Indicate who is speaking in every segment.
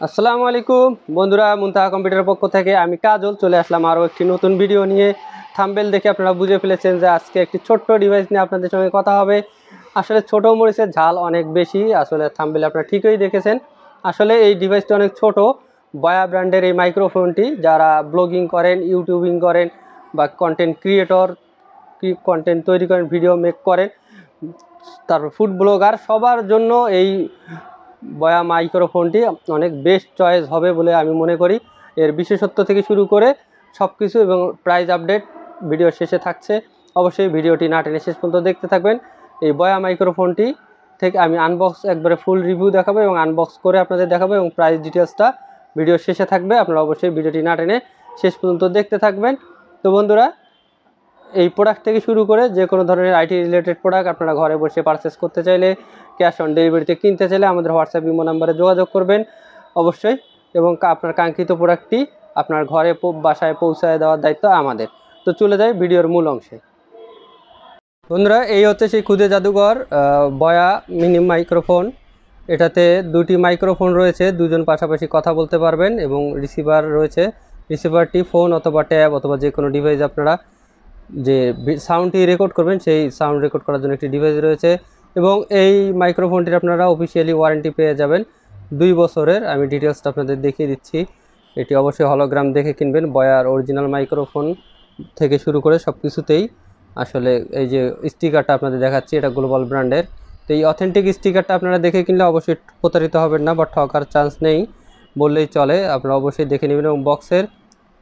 Speaker 1: আসসালামু আলাইকুম বন্ধুরা, মুনতাহা কম্পিউটারের পক্ষ থেকে আমি কাজল চলে আসলাম আরও একটি নতুন ভিডিও নিয়ে। থাম্বনেল দেখে আপনারা বুঝে ফেলেছেন যে আজকে একটি ছোট্ট ডিভাইস নিয়ে আপনাদের সঙ্গে কথা হবে। আসলে ছোট মরিচের ঝাল অনেক বেশি, আসলে থাম্বনেল আপনারা ঠিকই দেখেছেন। আসলে এই ডিভাইসটি অনেক ছোট। বয়া ব্র্যান্ডের এই মাইক্রোফোনটি যারা ব্লগিং করেন, ইউটিউবিং করেন বা কন্টেন্ট ক্রিয়েটর কন্টেন্ট তৈরি করেন, ভিডিও মেক করেন, তারপর ফুড ব্লগার, সবার জন্য এই বয়া মাইক্রোফোনটি অনেক বেস্ট চয়েস হবে বলে আমি মনে করি। এর বিশেষত্ব থেকে শুরু করে সব কিছু এবং প্রাইস আপডেট ভিডিও শেষে থাকছে। অবশ্যই ভিডিওটি না টেনে শেষ পর্যন্ত দেখতে থাকবেন। এই বয়া মাইক্রোফোনটি থেকে আমি আনবক্স একবারে ফুল রিভিউ দেখাবো এবং আনবক্স করে আপনাদের দেখাবো এবং প্রাইস ডিটেলসটা ভিডিও শেষে থাকবে। আপনারা অবশ্যই ভিডিওটি না টেনে শেষ পর্যন্ত দেখতে থাকবেন। তো বন্ধুরা, এই প্রোডাক্ট থেকে শুরু করে যে কোনো ধরনের আইটি রিলেটেড প্রোডাক্ট আপনারা ঘরে বসে পারচেস করতে চাইলে, ক্যাশ অন ডেলিভারিতে কিনতে চাইলে আমাদের হোয়াটসঅ্যাপ ইমো নাম্বারে যোগাযোগ করবেন অবশ্যই, এবং আপনার কাঙ্ক্ষিত প্রোডাক্টটি আপনার ঘরে বাসায় পৌঁছায় দেওয়ার দায়িত্ব আমাদের। তো চলে যাই ভিডিওর মূল অংশে। বন্ধুরা, এই হচ্ছে সেই ক্ষুদে জাদুঘর বয়া মিনি মাইক্রোফোন। এটাতে দুটি মাইক্রোফোন রয়েছে, দুজন পাশাপাশি কথা বলতে পারবেন এবং রিসিভার রয়েছে। রিসিভারটি ফোন অথবা ট্যাব অথবা যে কোনো ডিভাইস আপনারা যে সাউন্ডটি রেকর্ড করবেন সেই সাউন্ড রেকর্ড করার জন্য একটি ডিভাইস রয়েছে। এবং এই মাইক্রোফোনটির আপনারা অফিসিয়ালি ওয়ারেন্টি পেয়ে যাবেন 2 বছরের। আমি ডিটেলসটা আপনাদের দেখিয়ে দিচ্ছি। এটি অবশ্যই হলোগ্রাম দেখে কিনবেন। বয়ার অরিজিনাল মাইক্রোফোন থেকে শুরু করে সব কিছুতেই আসলে এই যে স্টিকারটা আপনাদের দেখাচ্ছি, এটা গ্লোবাল ব্র্যান্ডের। তো এই অথেন্টিক স্টিকারটা আপনারা দেখে কিনলে অবশ্যই প্রতারিত হবেন না বা ঠকার চান্স নেই বললেই চলে। আপনারা অবশ্যই দেখে নেবেন। এবং বক্সের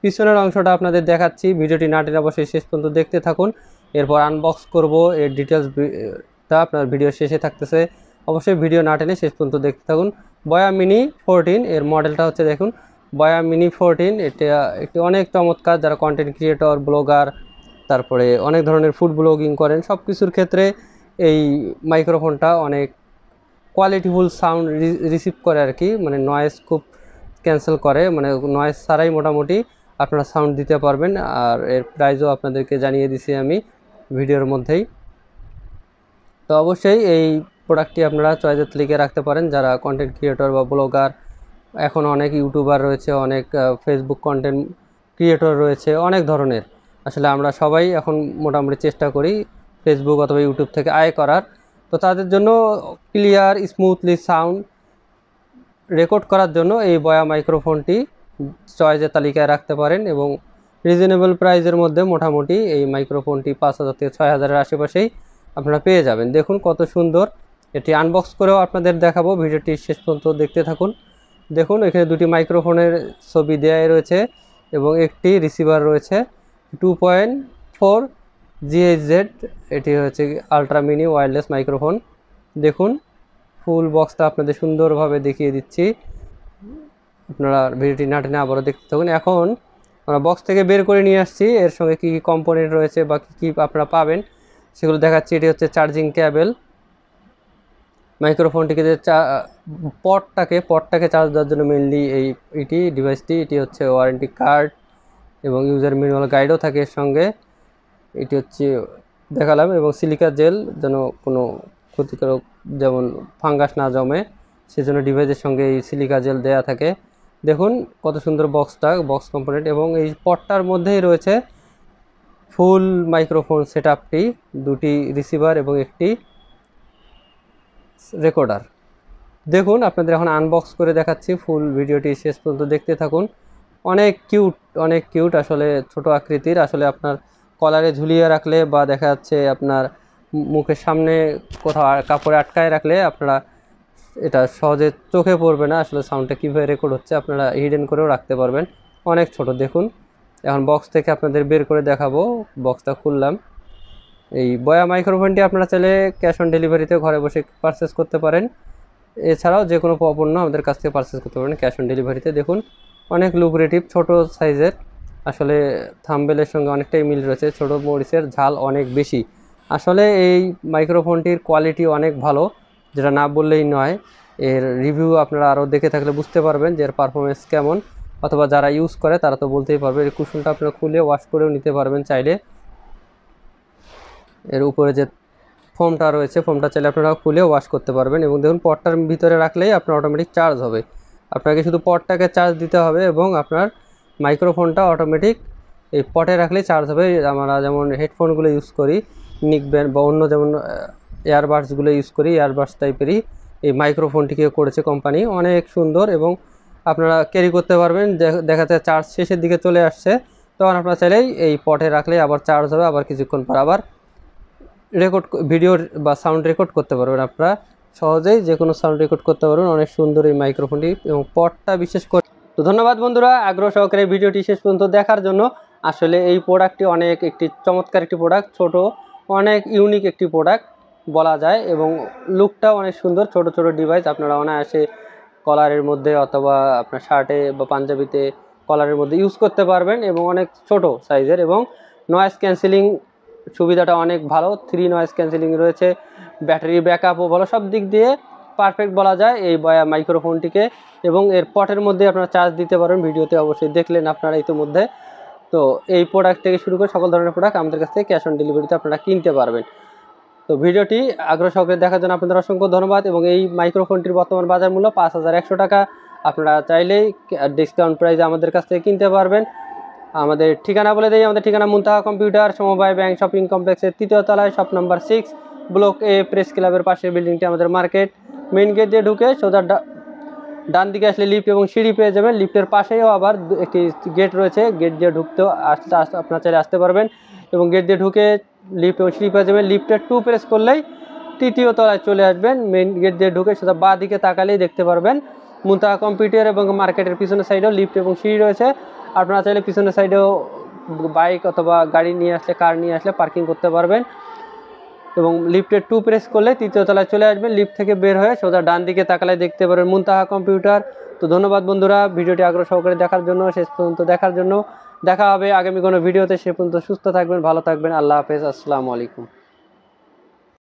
Speaker 1: পিছনের অংশটা আপনাদের দেখাচ্ছি, ভিডিওটি না টেনে অবশ্যই শেষ পর্যন্ত দেখতে থাকুন। এরপর আনবক্স করব, এর ডিটেলসটা আপনার ভিডিও শেষে থাকতেছে। অবশ্যই ভিডিও না টেনে শেষ পর্যন্ত দেখতে থাকুন। বয়া মিনি 14 এর মডেলটা হচ্ছে, দেখুন বয়া মিনি 14। এটা একটি অনেক চমৎকার, যারা কন্টেন্ট ক্রিয়েটর, ব্লগার, তারপরে অনেক ধরনের ফুড ব্লগিং করেন, সব কিছুর ক্ষেত্রে এই মাইক্রোফোনটা অনেক কোয়ালিটিফুল সাউন্ড রিসিভ করে আর কি, মানে নয়েজ খুব ক্যান্সেল করে, মানে নয়েজ ছাড়াই মোটামুটি আপনারা সাউন্ড দিতে পারবেন। আর এর প্রাইসও আপনাদেরকে জানিয়ে দিছি আমি ভিডিওর মধ্যেই। তো অবশ্যই এই প্রোডাক্টটি আপনারা চয়েসের তালিকায় রাখতে পারেন যারা কন্টেন্ট ক্রিয়েটর বা ব্লগার। এখন অনেক ইউটিউবার রয়েছে, অনেক ফেসবুক কন্টেন্ট ক্রিয়েটর রয়েছে, অনেক ধরনের। আসলে আমরা সবাই এখন মোটামুটি চেষ্টা করি ফেসবুক অথবা ইউটিউব থেকে আয় করার। তো তাদের জন্য ক্লিয়ার স্মুথলি সাউন্ড রেকর্ড করার জন্য এই বয়া মাইক্রোফোনটি চয়েসের তালিকায় রাখতে পারেন। এবং রিজনেবল প্রাইসের মধ্যে মোটামুটি এই মাইক্রোফোনটি 5000 থেকে 6000-এর আশেপাশেই আপনারা পেয়ে যাবেন। দেখুন কত সুন্দর। এটি আনবক্স করেও আপনাদের দেখাবো, ভিডিওটি শেষ পর্যন্ত দেখতে থাকুন। দেখুন এখানে দুটি মাইক্রোফোনের ছবি দেওয়াই রয়েছে এবং একটি রিসিভার রয়েছে 2.4 GHz। এটি হচ্ছে আলট্রা মিনি ওয়্যারলেস মাইক্রোফোন। দেখুন ফুল বক্সটা আপনাদের সুন্দরভাবে দেখিয়ে দিচ্ছি, আপনারা ভিডিওটি না টেনে আবারও দেখতে থাকুন। এখন আমরা বক্স থেকে বের করে নিয়ে আসছি, এর সঙ্গে কী কী কম্পোনেন্ট রয়েছে বা কী আপনারা পাবেন সেগুলো দেখাচ্ছি। এটি হচ্ছে চার্জিং কেবল, মাইক্রোফোনটিকে যে পটটাকে চার্জ দেওয়ার জন্য মেনলি এটি ডিভাইসটি। এটি হচ্ছে ওয়ারেন্টি কার্ড এবং ইউজার ম্যানুয়াল গাইডও থাকে এর সঙ্গে। এটি হচ্ছে দেখালাম। এবং সিলিকা জেল, যেন কোনো ক্ষতিকারক যেমন ফাঙ্গাস না জমে সেজন্য ডিভাইসের সঙ্গে এই সিলিকা জেল দেয়া থাকে। দেখুন কত সুন্দর বক্স কম্পোনেন্ট। এবং এই পটটার মধ্যেই রয়েছে ফুল মাইক্রোফোন সেটআপটি, দুটি রিসিভার এবং একটি রেকর্ডার। দেখুন আপনাদের এখন আনবক্স করে দেখাচ্ছি, ফুল ভিডিওটি শেষ পর্যন্ত দেখতে থাকুন। অনেক কিউট আসলে, ছোট আকৃতির। আসলে আপনার কলারে ঝুলিয়ে রাখলে বা দেখা যাচ্ছে আপনার মুখের সামনে কোথাও কাপড়ে আটকায় রাখলে আপনারা এটা সহজে চোখে পড়বে না আসলে সাউন্ডটা কীভাবে রেকর্ড হচ্ছে, আপনারা হিডেন করেও রাখতে পারবেন। অনেক ছোট। দেখুন এখন বক্স থেকে আপনাদের বের করে দেখাবো। বক্সটা খুললাম। এই বয়া মাইক্রোফোনটি আপনারা চাইলে ক্যাশ অন ডেলিভারিতে ঘরে বসে পারচেস করতে পারেন। এছাড়াও যে কোনো পণ্য আমাদের কাছ থেকে পারচেস করতে পারেন ক্যাশ অন ডেলিভারিতে। দেখুন অনেক লুক্রেটিভ, ছোট সাইজের। আসলে থাম্বনেলের সঙ্গে অনেকটাই মিল রয়েছে, ছোট মরিচের ঝাল অনেক বেশি। আসলে এই মাইক্রোফোনটির কোয়ালিটি অনেক ভালো, যেটা না বললেই নয়। এর রিভিউ আপনারা আরও দেখে থাকলে বুঝতে পারবেন যে এর পারফরমেন্স কেমন, অথবা যারা ইউজ করে তারা তো বলতেই পারবে। এর কুশনটা আপনারা খুলে ওয়াশ করেও নিতে পারবেন চাইলে। এর উপরে যে ফোমটা রয়েছে, ফোমটা চাইলে আপনারা খুলে ওয়াশ করতে পারবেন। এবং দেখুন পটটার ভিতরে রাখলেই আপনার অটোমেটিক চার্জ হবে। আপনাকে শুধু পটটাকে চার্জ দিতে হবে এবং আপনার মাইক্রোফোনটা অটোমেটিক এই পটে রাখলেই চার্জ হবে। আমরা যেমন হেডফোনগুলো ইউজ করি, নিকব্যান্ড বা অন্য যেমন এয়ারবাডসগুলো ইউজ করি, এয়ারবাডস টাইপেরই এই মাইক্রোফোনটিকে করেছে কোম্পানি, অনেক সুন্দর এবং আপনারা ক্যারি করতে পারবেন। দেখা যায় চার্জ শেষের দিকে চলে আসছে, তখন আপনারা চাইলেই এই পটে রাখলেই আবার চার্জ হবে, আবার কিছুক্ষণ পর আবার ভিডিও বা সাউন্ড রেকর্ড করতে পারবেন। আপনারা সহজেই যে কোনো সাউন্ড রেকর্ড করতে পারবেন। অনেক সুন্দর এই মাইক্রোফোনটি এবং পটটা বিশেষ করে। তো ধন্যবাদ বন্ধুরা আগ্রহ সহকারে ভিডিওটি শেষ পর্যন্ত দেখার জন্য। আসলে এই প্রোডাক্টটি অনেক একটি চমৎকার একটি প্রোডাক্ট, ছোট অনেক ইউনিক একটি প্রোডাক্ট বলা যায় এবং লুকটাও অনেক সুন্দর। ছোট ছোট ডিভাইস আপনারা অনায়াসে কলারের মধ্যে অথবা আপনার শার্টে বা পাঞ্জাবিতে কলারের মধ্যে ইউজ করতে পারবেন এবং অনেক ছোট সাইজের এবং নয়েজ ক্যান্সেলিং সুবিধাটা অনেক ভালো। 3 নয়েজ ক্যান্সেলিং রয়েছে, ব্যাটারি ব্যাকআপও ভালো, সব দিক দিয়ে পারফেক্ট বলা যায় এই মাইক্রোফোনটিকে। এবং এর পটের মধ্যে আপনারা চার্জ দিতে পারেন, ভিডিওতে অবশ্যই দেখলেন আপনারা ইতিমধ্যে। তো এই প্রোডাক্ট থেকে শুরু করে সকল ধরনের প্রোডাক্ট আমাদের কাছ থেকে ক্যাশ অন ডেলিভারিতে আপনারা কিনতে পারবেন। তো ভিডিওটি আগ্রহ সহকারে দেখার জন্য আপনাদের অসংখ্য ধন্যবাদ। এবং এই মাইক্রোফোনটির বর্তমান বাজার মূল্য 5100 টাকা। আপনারা চাইলেই ডিসকাউন্ট প্রাইসে আমাদের কাছ থেকে কিনতে পারবেন। আমাদের ঠিকানা বলে দিই, আমাদের ঠিকানা মুনতাহা কম্পিউটার, সমবায় ব্যাংক শপিং কমপ্লেক্সের 3য় তলায়, শপ নাম্বার 6, ব্লক এ, প্রেস ক্লাবের পাশের বিল্ডিংটি আমাদের মার্কেট। মেইন গেট দিয়ে ঢুকে সোজা ডান দিকে আসলে লিফট এবং সিঁড়ি পেয়ে যাবেন। লিফটের পাশেও আবার একটি গেট রয়েছে, গেট দিয়ে ঢুকতেও আসতে আপনারা চাইলে আসতে পারবেন এবং গেট দিয়ে ঢুকে লিফট এবং সিঁড়ি পেয়ে যাবেন। লিফটের 2 প্রেস করলেই 3য় তলায় চলে আসবেন। মেইন গেট দিয়ে ঢুকে সোজা বাঁ দিকে তাকালেই দেখতে পারবেন মুনতাহা কম্পিউটার এবং মার্কেটের পিছনের সাইডেও লিফট এবং সিঁড়ি রয়েছে। আপনারা চাইলে পিছনের সাইডেও বাইক অথবা গাড়ি নিয়ে আসলে, কার নিয়ে আসলে পার্কিং করতে পারবেন এবং লিফটের 2 প্রেস করলে 3য় তলায় চলে আসবেন। লিফট থেকে বের হয়ে সোজা ডান দিকে তাকালে দেখতে পারবেন মুনতাহা কম্পিউটার। তো ধন্যবাদ বন্ধুরা ভিডিওটি আগ্রহ সহকারে দেখার জন্য, শেষ পর্যন্ত দেখার জন্য। দেখা হবে আগামী কোনো ভিডিওতে। সে পর্যন্ত সুস্থ থাকবেন, ভালো থাকবেন। আল্লাহ হাফেজ, আসসালামু আলাইকুম।